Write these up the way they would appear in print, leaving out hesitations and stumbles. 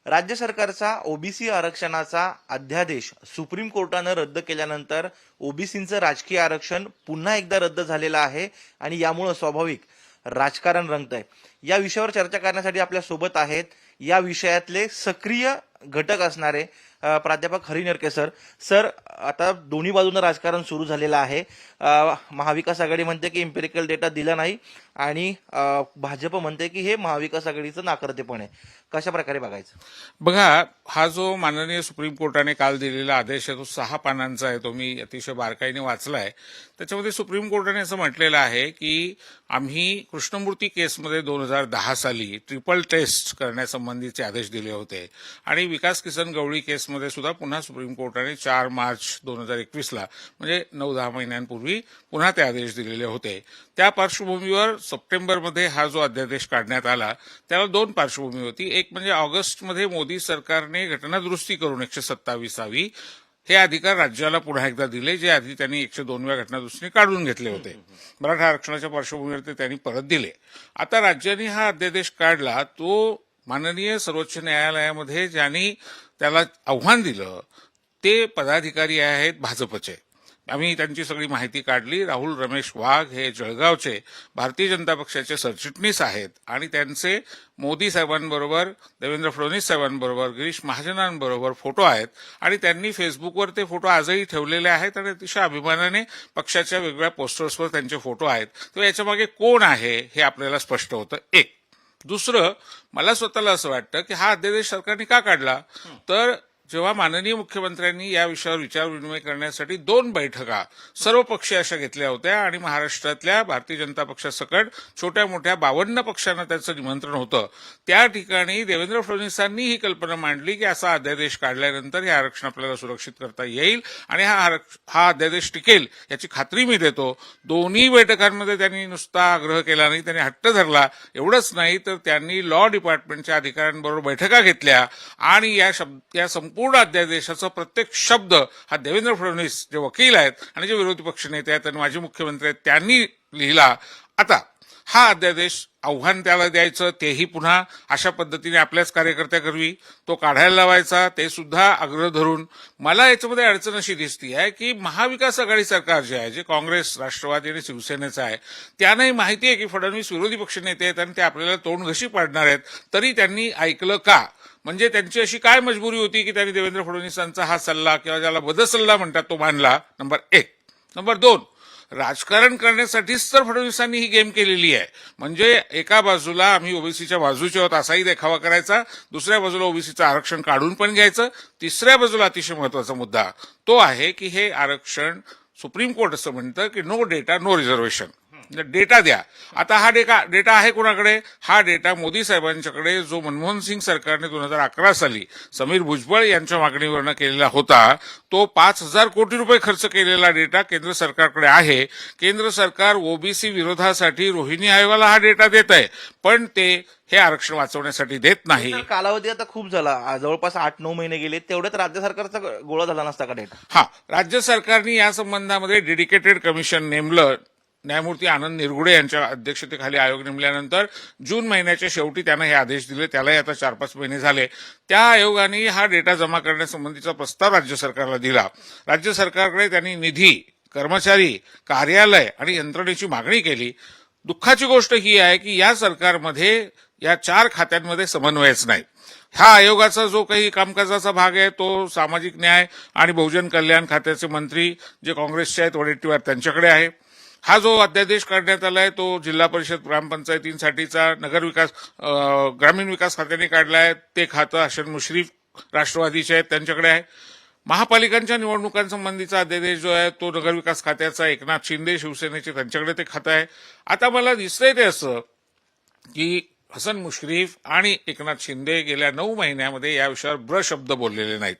राज्य सरकारचा ओबीसी आरक्षणाचा अध्यादेश सुप्रीम कोर्टानं रद्द केल्यानंतर ओबीसींचं राजकीय आरक्षण पुन्हा एकदा रद्द झालेलं आहे आणि यामुळं स्वाभाविक राजकारण रंगतंय. या विषयावर चर्चा करण्यासाठी आपल्या सोबत आहेत या विषयातले सक्रिय घटक असणारे प्राध्यापक हरी नरके सर. सर, आता दोन्ही बाजूनं राजकारण सुरू झालेलं आहे. महाविकास आघाडी म्हणते की इम्पेरिकल डेटा दिला नाही आणि भाजप म्हणते की हे महाविकास आघाडीचं नाकर्तेपण आहे. कशा प्रकारे बघायचं? बघा, हा जो माननीय सुप्रीम कोर्टाने काल दिलेला आदेश आहे तो 6 पानांचा आहे. तो मी अतिशय बारकाईने वाचलाय. त्याच्यामध्ये सुप्रीम कोर्टाने असं म्हटलेलं आहे की आम्ही कृष्णमूर्ती केसमध्ये 2010 साली ट्रिपल टेस्ट करण्यासंबंधीचे आदेश दिले होते आणि विकास किसन गवळी केसमध्ये सुद्धा पुन्हा सुप्रीम कोर्टाने 4 मार्च 2021ला म्हणजे 9-10 महिन्यांपूर्वी पुन्हा ते आदेश दिलेले होते. त्या पार्श्वभूमीवर सप्टेंबरमध्ये हा जो अध्यादेश काढण्यात आला त्याला 2 पार्श्वभूमी होती. एक म्हणजे ऑगस्टमध्ये मोदी सरकारने घटनादुरुस्ती करून 127वी हे अधिकार राज्याला पुन्हा एकदा दिले, जे आधी त्यांनी 102व्या घटनादुरुस्तीने काढून घेतले होते. मराठा आरक्षणाच्या पार्श्वभूमीवर ते त्यांनी परत दिले. आता राज्याने हा अध्यादेश काढला तो माननीय सर्वोच्च न्यायालयामध्ये ज्यांनी त्याला आव्हान दिलं ते पदाधिकारी आहेत भाजपचे. आम्ही त्यांची सगळी माहिती काढली. राहुल रमेश वाघ हे जळगावचे भारतीय जनता पक्षाचे सरचिटणीस आहेत आणि त्यांचे मोदी साहेबांबरोबर, देवेंद्र फडणवीस साहेबांबरोबर, गिरीश महाजनांबरोबर फोटो आहेत आणि त्यांनी फेसबुकवर ते फोटो आजही ठेवलेले आहेत आणि अतिशय अभिमानाने पक्षाच्या वेगवेगळ्या पोस्टर्सवर त्यांचे फोटो आहेत. तर याच्यामागे कोण आहे हे आपल्याला स्पष्ट होतं. एक. दुसरं, मला स्वतःला असं वाटतं की हा अध्यादेश सरकारने का काढला, तर जेव्हा माननीय मुख्यमंत्र्यांनी या विषयावर विचारविनिमय करण्यासाठी 2 बैठका सर्व पक्षीय अशा घेतल्या होत्या आणि महाराष्ट्रातल्या भारतीय जनता पक्षासकट छोट्या मोठ्या 52 पक्षांना त्याचं निमंत्रण होतं, त्या ठिकाणी देवेंद्र फडणवीसांनी ही कल्पना मांडली की असा अध्यादेश काढल्यानंतर हे आरक्षण आपल्याला सुरक्षित करता येईल आणि हा अध्यादेश टिकेल याची खात्री मी देतो. दोन्ही बैठकांमध्ये त्यांनी नुसता आग्रह केला नाही, त्यांनी हट्ट धरला. एवढंच नाही तर त्यांनी लॉ डिपार्टमेंटच्या अधिकाऱ्यांबरोबर बैठका घेतल्या आणि या संपूर्ण अध्यादेशाचा प्रत्येक शब्द हा देवेंद्र फडणवीस जे वकील आहेत आणि जे विरोधी पक्ष नेते आहेत आणि माजी मुख्यमंत्री आहेत त्यांनी लिहिला. आता हा अध्यादेश आव्हान त्याला द्यायचं, तेही पुन्हा अशा पद्धतीने आपल्याच कार्यकर्त्याकरवी तो काढायला लावायचा, ते सुद्धा आग्रह धरून. मला याच्यामध्ये अडचण अशी दिसती आहे की महाविकास आघाडी सरकार जे आहे, जे काँग्रेस, राष्ट्रवादी आणि शिवसेनेचं आहे, त्यांनाही माहिती आहे की फडणवीस विरोधी पक्ष नेते आहेत आणि ते आपल्याला तोंडघशी पाडणार आहेत, तरी त्यांनी ऐकलं का? म्हणजे त्यांची अशी काय मजबुरी होती की त्यांनी देवेंद्र फडणवीसांचा हा सल्ला किंवा ज्याला बदसल्ला म्हणतात तो मानला? नंबर 1. नंबर 2, राजकारण करण्यासाठीच तर फडणवीसांनी ही गेम केलेली आहे. म्हणजे एका बाजूला आम्ही ओबीसीच्या बाजूचे आहोत असाही देखावा करायचा, दुसऱ्या बाजूला ओबीसीचं आरक्षण काढून पण घ्यायचं, तिसऱ्या बाजूला अतिशय महत्वाचा मुद्दा तो आहे की हे आरक्षण सुप्रीम कोर्ट असं म्हणतं की no data no reservation, data द्या. आता हा डेटा आहे कोणाकडे? हा डेटा मोदी साहेबांच्याकडे, जो मनमोहन सिंग सरकारने 2011 साली समीर भुजबळ यांच्या मागणीवरनं केलेला होता. तो 5,000 कोटी रुपये खर्च केलेला डेटा केंद्र सरकारकडे आहे. केंद्र सरकार ओबीसी विरोधासाठी रोहिणी आयोगाला हा डेटा देत आहे, पण ते हे आरक्षण वाचवण्यासाठी देत नाही. कालावधी आता खूप झाला, जवळपास 8-9 महिने गेले, तेवढ्यात राज्य सरकारचा गोळा झाला नसता का डेटा? हा, राज्य सरकारने या संबंधामध्ये डेडिकेटेड कमिशन नेमलं. न्यायमूर्ती आनंद निरगुडे यांच्या अध्यक्षतेखाली आयोग नेमल्यानंतर जून महिन्याच्या शेवटी त्यानं हे आदेश दिले. त्यालाही आता 4-5 महिने झाले. त्या आयोगाने हा डेटा जमा करण्यासंबंधीचा प्रस्ताव राज्य सरकारला दिला. राज्य सरकारकडे त्यांनी निधी, कर्मचारी, कार्यालय आणि यंत्रणेची मागणी केली. दुःखाची गोष्ट ही आहे की या सरकारमध्ये या 4 खात्यांमध्ये समन्वयच नाही. ह्या आयोगाचा जो काही कामकाजाचा भाग आहे तो सामाजिक न्याय आणि बहुजन कल्याण खात्याचे मंत्री जे काँग्रेसचे आहेत वडेट्टीवार त्यांच्याकडे आहे. हा जो अध्यादेश काढण्यात आलाय तो जिल्हा परिषद ग्रामपंचायतींसाठीचा, नगर विकास, ग्रामीण विकास खात्याने काढलाय. ते खातं हसन मुश्रीफ राष्ट्रवादीचे आहेत त्यांच्याकडे आहे. महापालिकांच्या निवडणुकांसंबंधीचा अध्यादेश जो आहे तो नगर विकास खात्याचा एकनाथ शिंदे शिवसेनेचे त्यांच्याकडे ते खातं आहे. आता मला दिसतंय ते असं की हसन मुश्रीफ आणि एकनाथ शिंदे गेल्या 9 महिन्यामध्ये या विषयावर ब्रशब्द बोललेले नाहीत.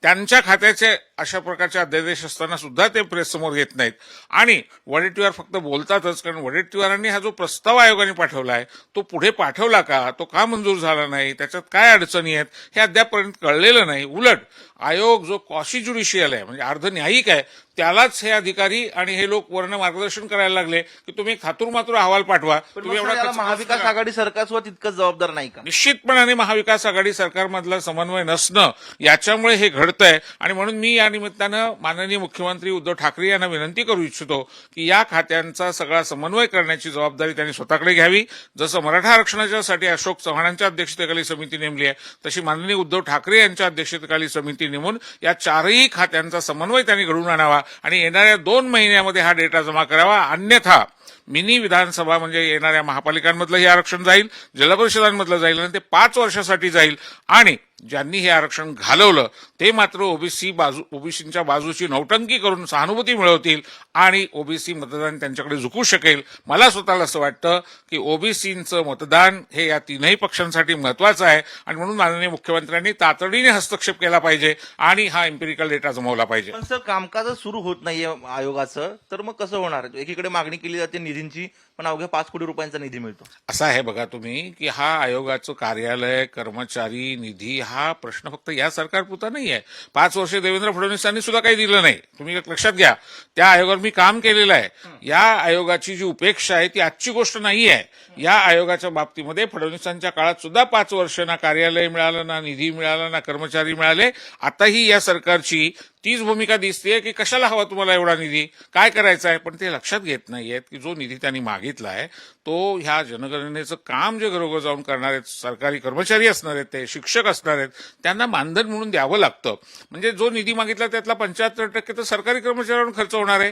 त्यांच्या खात्याचे अशा प्रकारचे अध्यादेश असताना सुद्धा ते प्रेससमोर येत नाहीत आणि वडेट्टीवार फक्त बोलतातच. कारण वडेट्टीवारांनी हा जो प्रस्ताव आयोगाने पाठवलाय तो पुढे पाठवला का, तो का मंजूर झाला नाही, त्याच्यात काय अडचणी आहेत हे अद्यापपर्यंत कळलेलं नाही. उलट आयोग जो कॉशी ज्युडिशियल आहे म्हणजे अर्ध न्यायिक आहे त्यालाच हे अधिकारी आणि हे लोक वर्ण मार्गदर्शन करायला लागले की तुम्ही खातूरमातूर अहवाल पाठवा. पण तुम्ही मग एवढा याला कचरा महाविकास करा. आघाडी सरकार सुद्धा तितकंच जबाबदार नाही का? निश्चितपणाने महाविकास आघाडी सरकारमधला समन्वय नसणं याच्यामुळे हे घडतंय आणि म्हणून मी या निमित्तानं माननीय मुख्यमंत्री उद्धव ठाकरे यांना विनंती करू इच्छितो की या खात्यांचा सगळा समन्वय करण्याची जबाबदारी त्यांनी स्वतःकडे घ्यावी. जसं मराठा आरक्षणाच्यासाठी अशोक चव्हाणांच्या अध्यक्षतेखाली समिती नेमली आहे तशी माननीय उद्धव ठाकरे यांच्या अध्यक्षतेखाली समिती नेमून या चारही खात्यांचा समन्वय त्यांनी घडवून आणावा आणि येणाऱ्या 2 महिन्यामध्ये हा डेटा जमा करावा. अन्यथा मिनी विधानसभा म्हणजे येणाऱ्या महापालिकांमधलं हे आरक्षण जाईल, जिल्हा परिषदांमधलं जाईल आणि ते 5 वर्षासाठी जाईल आणि ज्यांनी हे आरक्षण घालवलं ते मात्र ओबीसींच्या बाजूची नौटंकी करून सहानुभूती मिळवतील आणि ओबीसी मतदान त्यांच्याकडे झुकू शकेल. मला स्वतःला असं वाटतं की ओबीसींचं मतदान हे या तीनही पक्षांसाठी महत्वाचं आहे आणि म्हणून माननीय मुख्यमंत्र्यांनी तातडीने हस्तक्षेप केला पाहिजे आणि हा एम्पिरिकल डेटा जमवला पाहिजे. पण सर कामकाजच सुरू होत नाहीये आयोगाचं, तर मग कसं होणार? एकीकडे मागणी केली जाते निधींची, पण अवघ्या 5 कोटी रुपयांचा निधी मिळतो. असं आहे बघा तुम्ही की हा आयोगाचं कार्यालय कर्मचारी निधी हा प्रश्न फक्त या सरकारपुरता नाही आहे. 5 वर्ष देवेंद्र फडणवीसांनी सुद्धा काही दिलं नाही. तुम्ही एक लक्षात घ्या, त्या आयोगावर मी काम केलेलं आहे. या आयोगाची जी उपेक्षा आहे ती आजची गोष्ट नाही आहे. या आयोगाच्या बाबतीमध्ये फडणवीसांच्या काळात सुद्धा 5 वर्ष ना कार्यालय मिळालं, ना निधी मिळाला, ना कर्मचारी मिळाले. आताही या सरकारची तीच भूमिका दिसतेय की कशाला हवा तुम्हाला एवढा निधी, काय करायचा आहे. पण ते लक्षात घेत नाहीयेत की जो निधी त्यांनी मागितला आहे तो ह्या जनगणनेचं काम जे घरोघर जाऊन करणार आहेत, सरकारी कर्मचारी असणार आहेत, ते शिक्षक असणार आहेत, त्यांना मानधन म्हणून द्यावं लागतं. म्हणजे जो निधी मागितला त्यातला 75% तर सरकारी कर्मचाऱ्यांवर खर्च होणार आहे.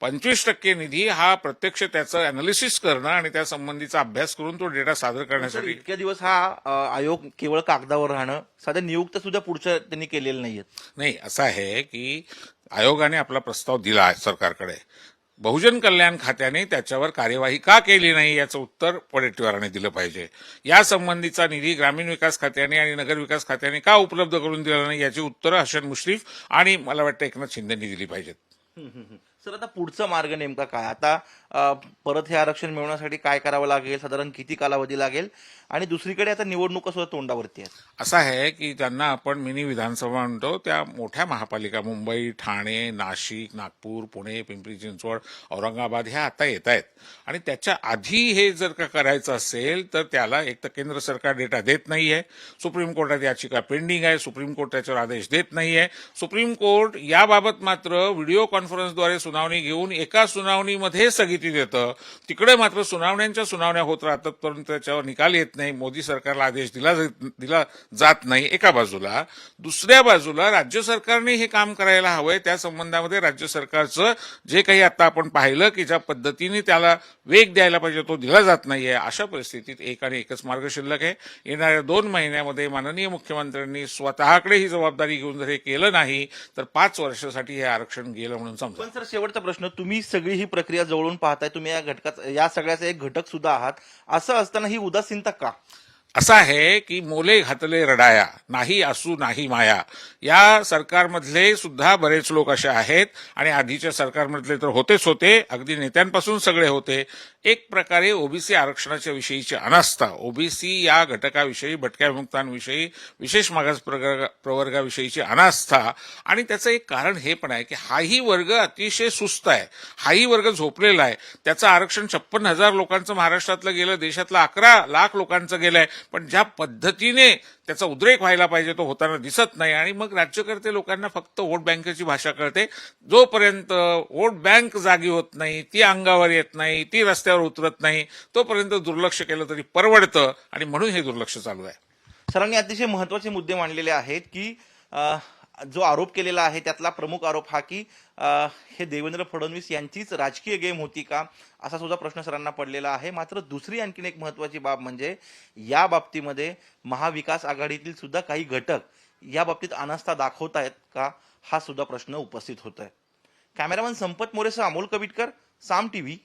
25% निधी हा प्रत्यक्ष त्याचं अनालिसिस करणं आणि त्या संबंधीचा अभ्यास करून तो डेटा सादर सर, करण्यासाठी. इतक्या दिवस हा आयोग केवळ कागदावर राहणं, साध्या नियुक्त सुद्धा पुढच्या त्यांनी केलेलं नाहीये. नाही, असं आहे की आयोगाने आपला प्रस्ताव दिला आहे सरकारकडे. बहुजन कल्याण खात्याने त्याच्यावर कार्यवाही का केली नाही याचं उत्तर वडेट्टीवारांनी दिलं पाहिजे. या संबंधीचा निधी ग्रामीण विकास खात्याने आणि नगर विकास खात्याने का उपलब्ध करून दिला नाही याची उत्तरं हसन मुश्रीफ आणि मला वाटतं एकनाथ शिंदेनी दिली पाहिजेत. सर, आता पुढचा मार्ग नेमका काय? आता परत हे आरक्षण मिळवण्यासाठी काय करावं लागेल, साधारण किती कालावधी लागेल, आणि दुसरीकडे आता निवडणुका सुद्धा तोंडावरती आहेत. असं आहे की त्यांना आपण मिनी विधानसभा म्हणतो, त्या मोठ्या महापालिका मुंबई, ठाणे, नाशिक, नागपूर, पुणे, पिंपरी चिंचवड, औरंगाबाद ह्या आता येत आहेत आणि त्याच्या आधी हे जर का करायचं असेल तर त्याला एक तर केंद्र सरकार डेटा देत नाहीये, सुप्रीम कोर्टात याचिका पेंडिंग आहे, सुप्रीम कोर्ट त्याच्यावर आदेश देत नाहीये. सुप्रीम कोर्ट याबाबत मात्र व्हिडिओ कॉन्फरन्सद्वारे सुनावणी घेऊन एका सुनावणीमध्ये स्थगिती देतं. तिकडे मात्र सुनावण्या होत राहतात परंतु त्याच्यावर निकाल येत नाही. मोदी सरकारला आदेश दिला जात नाही एका बाजूला. दुसऱ्या बाजूला राज्य सरकारने हे काम करायला हवंय. त्या संबंधामध्ये राज्य सरकारचं जे काही आता आपण पाहिलं की ज्या पद्धतीने त्याला वेग द्यायला पाहिजे तो दिला जात नाहीये. अशा परिस्थितीत एक आणि एकच मार्ग शिल्लक आहे. येणाऱ्या 2 महिन्यामध्ये माननीय मुख्यमंत्र्यांनी स्वतःकडे ही जबाबदारी घेऊन जर हे केलं नाही तर 5 वर्षासाठी हे आरक्षण गेलं म्हणून समजा. पण सर, शेवटचा प्रश्न, तुम्ही सगळी ही प्रक्रिया जवळून पाहताय, तुम्ही या सगळ्याचा एक घटक सुद्धा आहात, असं असताना ही उदासीनता का? असं आहे की मोले घातले रडाया, नाही असू नाही माया. या सरकारमधले सुद्धा बरेच लोक असे आहेत आणि आधीच्या सरकारमधले तर होते, अगदी नेत्यांपासून सगळे होते. एक प्रकारे ओबीसी आरक्षणाच्या विषयीची अनास्था, ओबीसी या घटकाविषयी, भटक्या विमुक्तांविषयी, विशेष मागास प्रवर्गाविषयीची अनास्था. आणि त्याचं एक कारण हे पण आहे की हाही वर्ग अतिशय सुस्त आहे, हाही वर्ग झोपलेला आहे. त्याचं आरक्षण 56,000 लोकांचं महाराष्ट्रातलं गेलं, देशातलं 11 लाख लोकांचं गेलंय. पण ज्या पद्धतीने त्याचा उद्रेक व्हायला पाहिजे तो होताना दिसत नाही आणि मग राज्यकर्ते लोकांना फक्त वोट बँकेची भाषा कळते. जोपर्यंत वोट बँक जागी होत नाही, ती अंगावर येत नाही, ती रस्त्यावर उतरत नाही, तोपर्यंत दुर्लक्ष केलं तरी परवडतं आणि म्हणून हे दुर्लक्ष चालू आहे. सरांनी अतिशय महत्वाचे मुद्दे मांडलेले आहेत की जो आरोप केलेला आहे त्यातला प्रमुख आरोप हा की हे देवेंद्र फडणवीस यांचीच राजकीय गेम होती का, असा सुद्धा प्रश्न सरांना पडलेला आहे. मात्र दुसरी आणखीन एक महत्वाची बाब म्हणजे या बाबतीमध्ये महाविकास आघाडीतील सुद्धा काही घटक या बाबतीत अनास्था दाखवतायत का, हा सुद्धा प्रश्न उपस्थित होत आहे. कॅमेरामन संपत मोरेसह अमोल कविटकर, साम टीव्ही,